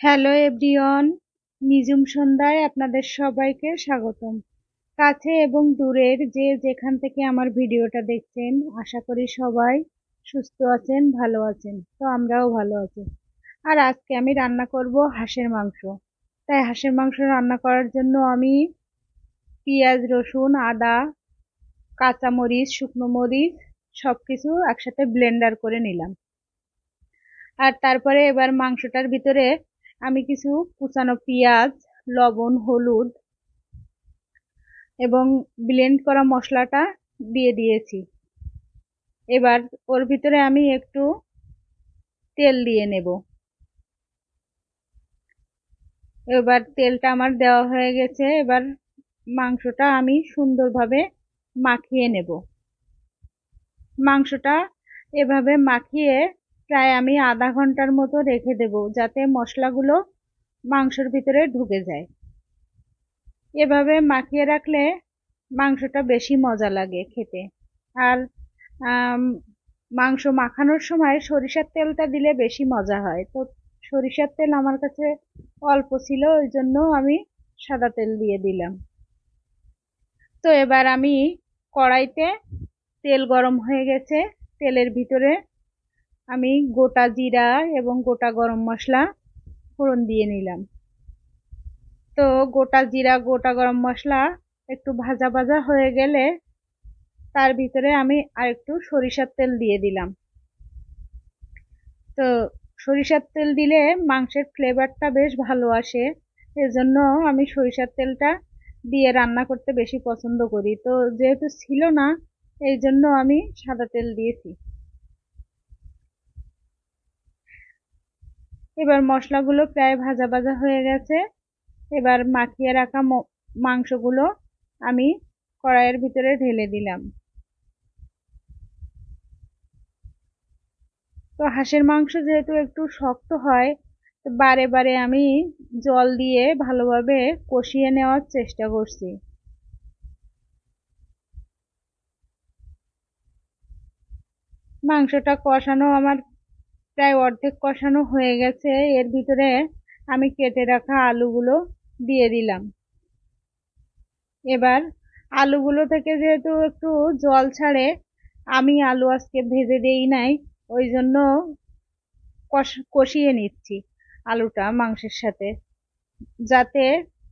Hello everyone, Nijum সন্ধ্যায় আপনাদের সবাইকে স্বাগতম। কাছে এবং দূরের যে যেখান থেকে আমার ভিডিওটা দেখছেন, আশা করি সবাই সুস্থ আছেন, ভালো আছেন। তো আমরাও ভালো আছি। আর আজকে আমি রান্না করব হাঁসের মাংস। তাই হাঁসের মাংস রান্না করার জন্য আমি পেঁয়াজ, রসুন, আদা, কাঁচামরিচ, শুকনো মরিচ সবকিছু একসাথে ব্লেন্ডার করে নিলাম। আর তারপরে এবার মাংসটার ভিতরে আমি কিছু কুচানো পেঁয়াজ, লবণ, হলুদ এবং ব্লেন্ড করা মশলাটা দিয়ে দিয়েছি। এবার ওর ভিতরে আমি একটু তেল দিয়ে নেব। এবার তেলটা আমার দেওয়া হয়ে গেছে। এবার মাংসটা আমি সুন্দরভাবে মাখিয়ে নেব। মাংসটা এভাবে মাখিয়ে প্রায় আমি আধা ঘন্টার মতো রেখে দেব, যাতে মশলাগুলো মাংসের ভিতরে ঢুকে যায়। এভাবে মাখিয়ে রাখলে মাংসটা বেশি মজা লাগে খেতে। আর মাংস মাখানোর সময় সরিষার তেলটা দিলে বেশি মজা হয়। তো সরিষার তেল আমার কাছে অল্প ছিল, ওই জন্য আমি সাদা তেল দিয়ে দিলাম। তো এবার আমি কড়াইতে তেল গরম হয়ে গেছে। তেলের ভিতরে আমি গোটা জিরা এবং গোটা গরম মশলা ফোড়ন দিয়ে নিলাম। তো গোটা জিরা, গোটা গরম মশলা একটু ভাজা ভাজা হয়ে গেলে তার ভিতরে আমি আরেকটু সরিষার তেল দিয়ে দিলাম। তো সরিষার তেল দিলে মাংসের ফ্লেভারটা বেশ ভালো আসে, এজন্য আমি সরিষার তেলটা দিয়ে রান্না করতে বেশি পছন্দ করি। তো যেহেতু ছিল না, এই জন্য আমি সাদা তেল দিয়েছি। এবার মশলাগুলো প্রায় ভাজা ভাজা হয়ে গেছে। এবার মাখিয়ে রাখা মাংসগুলো আমি কড়াইয়ের ভিতরে ঢেলে দিলাম। তো হাঁসের মাংস যেহেতু একটু শক্ত হয়, তো বারে বারে আমি জল দিয়ে ভালোভাবে কষিয়ে নেওয়ার চেষ্টা করছি। মাংসটা কষানো আমার প্রায় অর্ধেক কষানো হয়ে গেছে। এর ভিতরে আমি কেটে রাখা আলুগুলো দিয়ে দিলাম। এবার আলুগুলো থেকে যেহেতু একটু জল ছাড়ে, আমি আলু আজকে ভেজে দেই নাই, ওই জন্য কষিয়ে নিচ্ছি আলুটা মাংসের সাথে, যাতে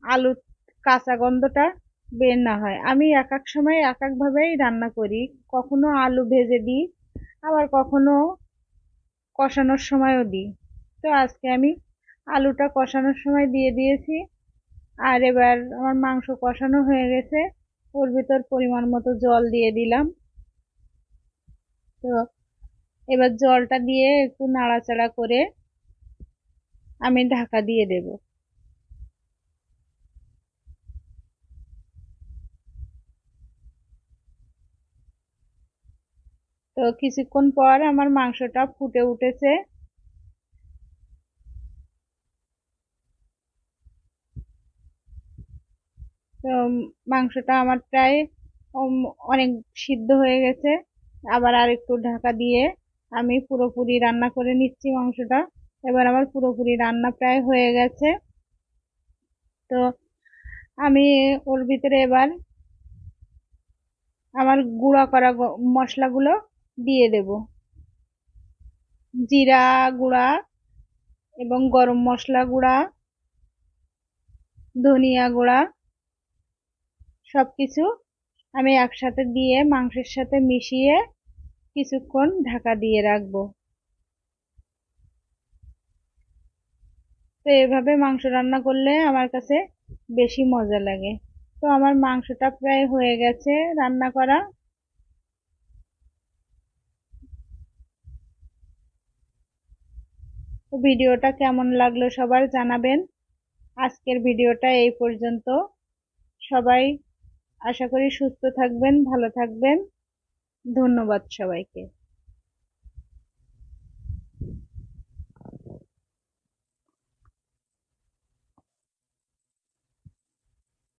আলুর কাঁচা গন্ধটা বের না হয়। আমি এক এক সময় এক এক ভাবেই রান্না করি, কখনো আলু ভেজে দিই, আবার কখনো কষানোর সময়ও দিই। তো আজকে আমি আলুটা কষানোর সময় দিয়ে দিয়েছি। আর এবার আমার মাংস কষানো হয়ে গেছে, ওর ভিতর পরিমাণ মতো জল দিয়ে দিলাম। তো এবার জলটা দিয়ে একটু নাড়াচাড়া করে আমি ঢাকা দিয়ে দেব। তো কিছুক্ষণ পর আমার মাংসটা ফুটে উঠেছে। তো মাংসটা আমার প্রায় অনেক সিদ্ধ হয়ে গেছে। আবার আর একটু ঢাকা দিয়ে আমি পুরোপুরি রান্না করে নিচ্ছি মাংসটা। এবার আমার পুরোপুরি রান্না প্রায় হয়ে গেছে। তো আমি ওর ভিতরে এবার আমার গুঁড়া করা মশলাগুলো দিয়ে দেব। জিরা গুঁড়া এবং গরম মশলা গুঁড়া, ধনিয়া গুঁড়া সবকিছু আমি একসাথে দিয়ে মাংসের সাথে মিশিয়ে কিছুক্ষণ ঢাকা দিয়ে রাখবো। তো এভাবে মাংস রান্না করলে আমার কাছে বেশি মজা লাগে। তো আমার মাংসটা প্রায় হয়ে গেছে রান্না করা। তো ভিডিওটা কেমন লাগলো সবার জানাবেন। আজকের ভিডিওটা এই পর্যন্ত। সবাই আশা করি সুস্থ থাকবেন, ভালো থাকবেন। ধন্যবাদ সবাইকে।